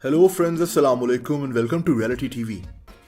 Hello friends, अस्सलाम वालेकुम and welcome to reality TV.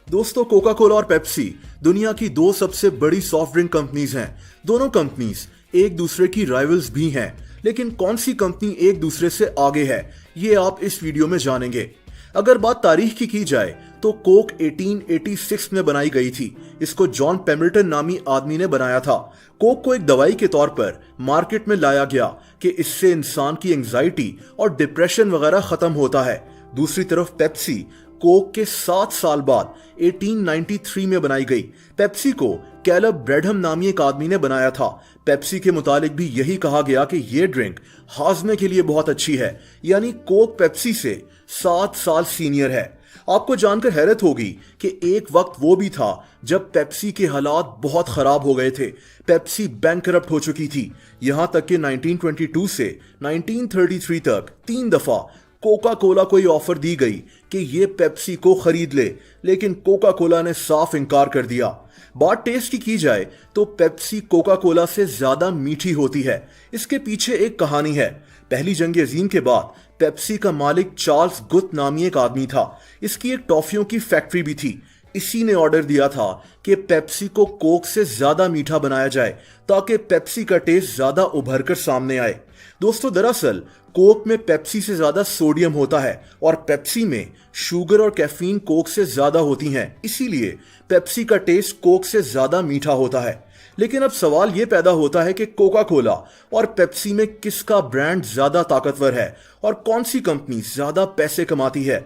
दोस्तों, कोका कोला और पेप्सी दुनिया की दो सबसे बड़ी सॉफ्ट ड्रिंक कंपनीज हैं। दोनों कंपनीज एक दूसरे की राइवल्स भी हैं, लेकिन कौन सी कंपनी एक दूसरे से आगे है ये आप इस वीडियो में जानेंगे। अगर बात तारीख की जाए तो कोक 1886 में बनाई गई थी। इसको जॉन पेम्बल्टन नामी आदमी ने बनाया था। कोक को एक दवाई के तौर पर मार्केट में लाया गया कि इससे इंसान की एंजाइटी और डिप्रेशन वगैरह खत्म होता है। दूसरी तरफ पेप्सी कोक के 7 साल बाद 1893 में बनाई गई। पेप्सी को कैलब ब्रेडहम नामी एक आदमी ने बनाया था। पेप्सी के मुतालिक भी यही कहा गया कि यह ड्रिंक हाजमे के लिए बहुत अच्छी है, यानी कोक पेप्सी से 7 साल सीनियर है। आपको जानकर हैरत होगी कि एक वक्त वो भी था जब पेप्सी के हालात बहुत खराब हो गए थे। पेप्सी बैंकरप्ट हो चुकी थी, यहां तक कि 1922 से 1933 तक 3 दफा कोका कोला को ये ऑफर दी गई कि ये पेप्सी को खरीद ले, लेकिन कोका कोला ने साफ इनकार कर दिया। बात टेस्ट की जाए तो पेप्सी कोका कोला से ज्यादा मीठी होती है। इसके पीछे एक कहानी है। पहली जंग अजीम के बाद पेप्सी का मालिक चार्ल्स गुथ नामी एक आदमी था। इसकी एक टॉफियों की फैक्ट्री भी थी। इसी ने ऑर्डर दिया था कि पेप्सी को कोक से ज्यादा मीठा बनाया जाए ताकि पेप्सी का टेस्ट ज्यादा उभर कर सामने आए। दोस्तों, दरअसल कोक में पेप्सी से ज्यादा सोडियम होता है और पेप्सी में शुगर और कैफीन कोक से ज्यादा होती हैं। इसीलिए पेप्सी का टेस्ट कोक से ज्यादा मीठा होता है। लेकिन अब सवाल यह पैदा होता है कि कोका कोला और पेप्सी में किसका ब्रांड ज्यादा ताकतवर है और कौन सी कंपनी ज्यादा पैसे कमाती है।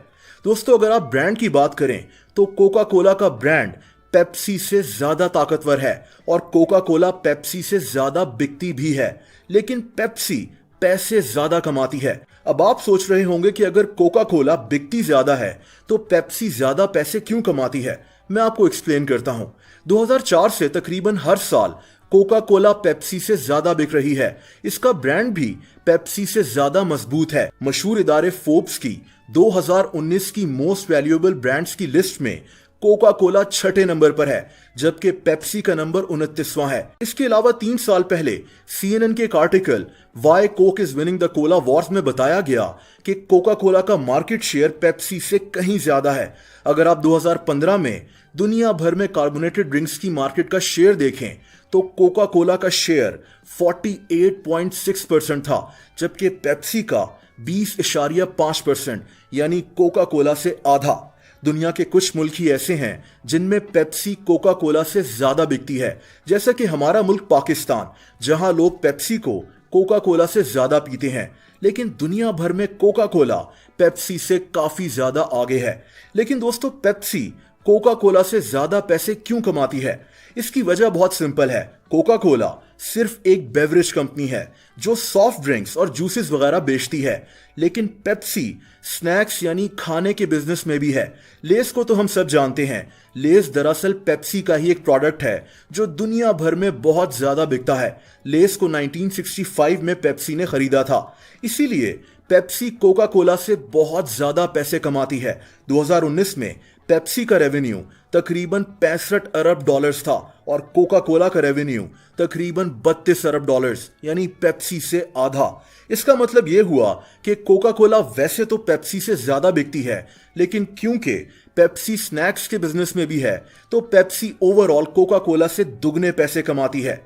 दोस्तों, अगर आप ब्रांड की बात करें तो कोका कोला का ब्रांड पेप्सी से ज्यादा ताकतवर है और कोका कोला पेप्सी से ज्यादा बिकती भी है, लेकिन पेप्सी पैसे ज्यादा कमाती है। अब आप सोच रहे होंगे कि अगर कोका कोला बिकती ज्यादा है तो पेप्सी ज्यादा पैसे क्यों कमाती है। मैं आपको एक्सप्लेन करता हूं। 2004 से तकरीबन हर साल कोका कोला पेप्सी से ज्यादा बिक रही है। इसका ब्रांड भी पेप्सी से ज्यादा मजबूत है। मशहूर इदारे फोर्ब्स की 2019 की मोस्ट वैल्यूएबल ब्रांड्स की लिस्ट में कोका कोला 6ठे नंबर पर है, जबकि पेप्सी का नंबर 29वां है। इसके अलावा 3 साल पहले CNN के एक article why Coke is winning the cola wars में बताया गया कि कोका कोला का मार्केट शेयर पेप्सी से कहीं ज्यादा है। अगर आप 2015 में दुनिया भर में कार्बोनेटेड ड्रिंक्स की मार्केट का शेयर देखें तो कोका कोला का शेयर 48.6% था, जबकि पेप्सी का 20.5%, यानी कोका कोला से आधा। दुनिया के कुछ मुल्क ही ऐसे हैं जिनमें पेप्सी कोका कोला से ज्यादा बिकती है, जैसा कि हमारा मुल्क पाकिस्तान, जहां लोग पेप्सी को कोका कोला से ज्यादा पीते हैं। लेकिन दुनिया भर में कोका कोला पेप्सी से काफी ज्यादा आगे है। लेकिन दोस्तों, पेप्सी कोका कोला से ज्यादा पैसे क्यों कमाती है? इसकी वजह बहुत सिंपल है। कोका कोला सिर्फ एक बेवरेज कंपनी है जो सॉफ्ट ड्रिंक्स और जूसेस वगैरह बेचती है, लेकिन पेप्सी स्नैक्स यानी खाने के बिजनेस में भी है। लेस को तो हम सब जानते हैं। लेस दरअसल पेप्सी का ही एक प्रोडक्ट है जो दुनिया भर में बहुत ज्यादा बिकता है। लेस को 1965 में पेप्सी ने खरीदा था, इसीलिए पेप्सी कोका कोला से बहुत ज्यादा पैसे कमाती है। 2019 में पेप्सी का रेवेन्यू तकरीबन 65 अरब डॉलर्स था और कोका कोला का रेवेन्यू तकरीबन 32 अरब डॉलर्स, यानी पेप्सी से आधा। इसका मतलब यह हुआ कि कोका कोला वैसे तो पेप्सी से ज्यादा बिकती है, लेकिन क्योंकि पेप्सी स्नैक्स के बिजनेस में भी है तो पेप्सी ओवरऑल कोका कोला से दुगने पैसे कमाती है।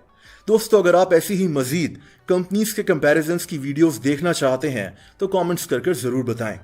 दोस्तों, अगर आप ऐसी ही मजीद कंपनीज के कंपैरिजन्स की वीडियोस देखना चाहते हैं तो कमेंट्स करके जरूर बताएं।